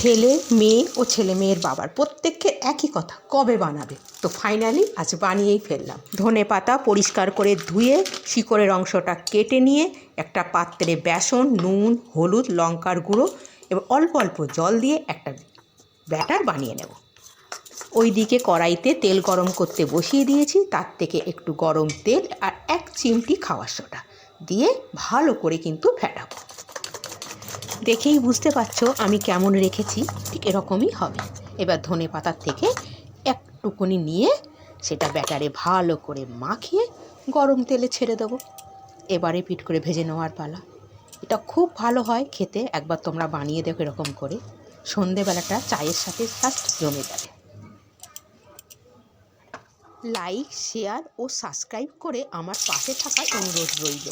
ছেলে মেয়ে ও ছেলে মেয়ের বাবার প্রত্যেককে একই কথা, কবে বানাবে? তো ফাইনালি আজ বানিয়েই ফেললাম। ধনেপাতা পরিষ্কার করে ধুয়ে শিকড়ের অংশটা কেটে নিয়ে একটা পাত্রে বেসন, নুন, হলুদ, লঙ্কার গুঁড়ো এবং অল্প অল্প জল দিয়ে একটা ব্যাটার বানিয়ে নেব। ওইদিকে কড়াইতে তেল গরম করতে বসিয়ে দিয়েছি। তার থেকে একটু গরম তেল আর 1 চিমটি খাওয়ার সোডা দিয়ে ভালো করে কিন্তু ফেটাবো। দেখেই বুঝতে পারছো আমি কেমন রেখেছি, ঠিক এরকমই হবে। এবার ধনেপাতার থেকে একটুকুনি নিয়ে সেটা ব্যাটারে ভালো করে মাখিয়ে গরম তেলে ছেড়ে দেবো। এবারে পিট করে ভেজে নেওয়ার পালা। এটা খুব ভালো হয় খেতে, একবার তোমরা বানিয়ে দেখো এরকম করে। সন্ধেবেলাটা চায়ের সাথে জাস্ট জমে যাবে। লাইক, শেয়ার ও সাবস্ক্রাইব করে আমার পাশে থাকার অনুরোধ রইল।